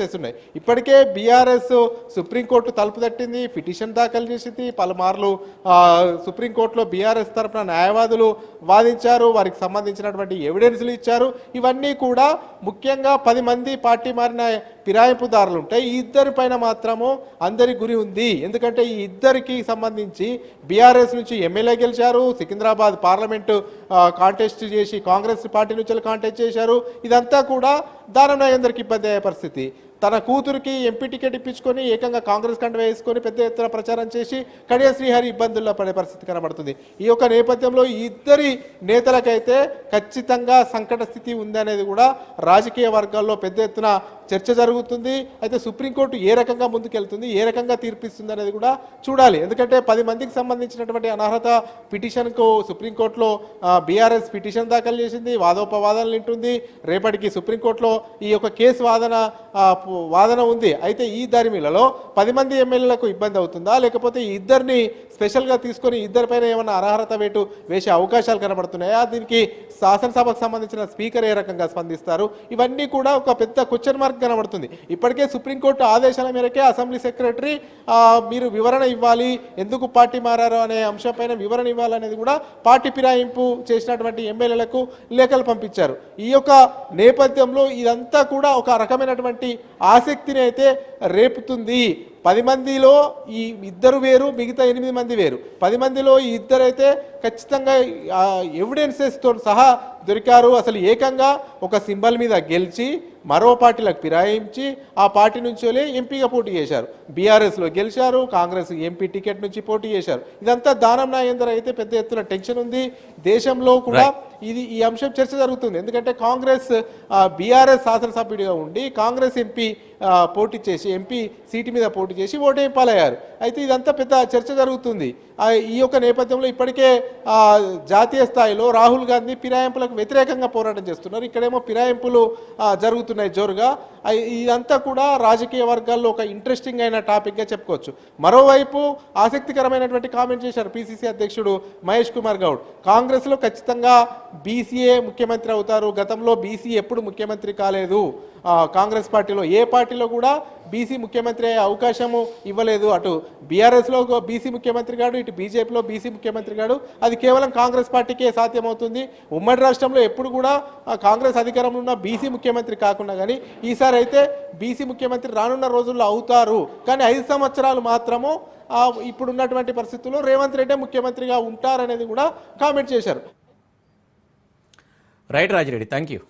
చేస్తున్నాయి. ఇప్పటికే BRS supreme court తలుపు తట్టింది, పిటిషన్ దాఖలు చేసింది. పలుమార్లు సుప్రీంకోర్టులో బీఆర్ఎస్ తరఫున న్యాయవాదులు వాదించారు, వారికి సంబంధించినటువంటి ఎవిడెన్స్లు ఇచ్చారు. ఇవన్నీ కూడా ముఖ్యంగా 10 మంది పార్టీ మారిన ఫిరాయింపుదారులు ఉంటాయి. ఈ ఇద్దరి పైన మాత్రము అందరి గురి ఉంది. ఎందుకంటే ఈ ఇద్దరికి సంబంధించి బీఆర్ఎస్ నుంచి ఎమ్మెల్యే గెలిచారు, సికింద్రాబాద్ పార్లమెంటు కాంటెస్ట్ చేసి కాంగ్రెస్ పార్టీ నుంచి కాంటెస్ట్ చేశారు. ఇదంతా కూడా దానం నాగేందర్కి ఇబ్బంది అయ్యే పరిస్థితి. తన కూతురికి ఎంపీ టికెట్ ఇప్పించుకొని ఏకంగా కాంగ్రెస్ కంట వేసుకొని పెద్ద ఎత్తున ప్రచారం చేసి కడియ శ్రీహరి ఇబ్బందుల్లో పడే పరిస్థితి కనబడుతుంది. ఈ యొక్క నేపథ్యంలో ఈ ఇద్దరి నేతలకైతే ఖచ్చితంగా సంకట స్థితి ఉందనేది కూడా రాజకీయ వర్గాల్లో పెద్ద ఎత్తున చర్చ జరుగుతుంది. అయితే సుప్రీంకోర్టు ఏ రకంగా ముందుకెళ్తుంది, ఏ రకంగా తీర్పిస్తుంది అనేది కూడా చూడాలి. ఎందుకంటే 10 మందికి సంబంధించినటువంటి అనర్హత పిటిషన్కు సుప్రీంకోర్టులో బీఆర్ఎస్ పిటిషన్ దాఖలు చేసింది, వాదోపవాదనలు వింటుంది. రేపటికి సుప్రీంకోర్టులో ఈ యొక్క కేసు వాదన ఉంది. అయితే ఈ దరిమిలలో 10 మంది ఎమ్మెల్యేలకు ఇబ్బంది అవుతుందా, లేకపోతే ఈ ఇద్దరిని స్పెషల్గా తీసుకొని ఇద్దరిపైన ఏమైనా అనర్హత వేటు వేసే అవకాశాలు కనబడుతున్నాయా, దీనికి శాసనసభకు సంబంధించిన స్పీకర్ ఏ రకంగా స్పందిస్తారు, ఇవన్నీ కూడా ఒక పెద్ద క్వశ్చన్ మార్క్ కనబడుతుంది. ఇప్పటికే సుప్రీంకోర్టు ఆదేశాల మేరకే అసెంబ్లీ సెక్రటరీ మీరు వివరణ ఇవ్వాలి, ఎందుకు పార్టీ మారారో అనే అంశంపైన వివరణ ఇవ్వాలనేది కూడా పార్టీ ఫిరాయింపు చేసినటువంటి ఎమ్మెల్యేలకు లేఖలు పంపించారు. ఈ యొక్క నేపథ్యంలో ఇదంతా కూడా ఒక రకమైనటువంటి ఆసక్తిని అయితే రేపుతుంది. 10 మందిలో ఈ ఇద్దరు వేరు, మిగతా 8 మంది వేరు. 10 మందిలో ఈ ఇద్దరైతే ఖచ్చితంగా ఎవిడెన్సెస్తో సహా దొరికారు. అసలు ఏకంగా ఒక సింబల్ మీద గెలిచి మరో పార్టీలకు ఫిరాయించి ఆ పార్టీ నుంచి ఎంపీగా పోటీ చేశారు. బీఆర్ఎస్లో గెలిచారు, కాంగ్రెస్ ఎంపీ టికెట్ నుంచి పోటీ చేశారు. ఇదంతా దానం నాగేందర్ అయితే పెద్ద ఎత్తున టెన్షన్ ఉంది. దేశంలో కూడా ఈ అంశం చర్చ జరుగుతుంది. ఎందుకంటే కాంగ్రెస్ బీఆర్ఎస్ శాసనసభ్యుడిగా ఉండి కాంగ్రెస్ ఎంపీ పోటీ చేసి ఎంపీ సీటు మీద పోటీ చేసి ఓటమి పాలయ్యారు. అయితే ఇదంతా పెద్ద చర్చ జరుగుతుంది. ఈ యొక్క నేపథ్యంలో ఇప్పటికే జాతీయ స్థాయిలో రాహుల్ గాంధీ ఫిరాయింపులకు వ్యతిరేకంగా పోరాటం చేస్తున్నారు. ఇక్కడేమో ఫిరాయింపులు జరుగుతున్నాయి జోరుగా. ఇదంతా కూడా రాజకీయ వర్గాల్లో ఒక ఇంట్రెస్టింగ్ అయిన టాపిక్గా చెప్పుకోవచ్చు. మరోవైపు ఆసక్తికరమైనటువంటి కామెంట్ చేశారు పిసిసి అధ్యక్షుడు మహేష్ కుమార్ గౌడ్. కాంగ్రెస్లో ఖచ్చితంగా బీసీఏ ముఖ్యమంత్రి అవుతారు, గతంలో బీసీ ఎప్పుడు ముఖ్యమంత్రి కాలేదు, కాంగ్రెస్ పార్టీలో ఏ పార్టీలో కూడా బీసీ ముఖ్యమంత్రి అయ్యే అవకాశము ఇవ్వలేదు. అటు బీఆర్ఎస్లో బీసీ ముఖ్యమంత్రి గాడు, ఇటు బీజేపీలో బీసీ ముఖ్యమంత్రి గాడు. అది కేవలం కాంగ్రెస్ పార్టీకే సాధ్యమవుతుంది. ఉమ్మడి రాష్ట్రంలో ఎప్పుడు కూడా కాంగ్రెస్ అధికారంలో ఉన్న బీసీ ముఖ్యమంత్రి కాకుండా కానీ ఈసారి అయితే బీసీ ముఖ్యమంత్రి రానున్న రోజుల్లో అవుతారు. కానీ 5 సంవత్సరాలు మాత్రము ఇప్పుడున్నటువంటి పరిస్థితుల్లో రేవంత్ రెడ్డి ముఖ్యమంత్రిగా ఉంటారనేది కూడా కామెంట్ చేశారు. Right Rajireddy, thank you.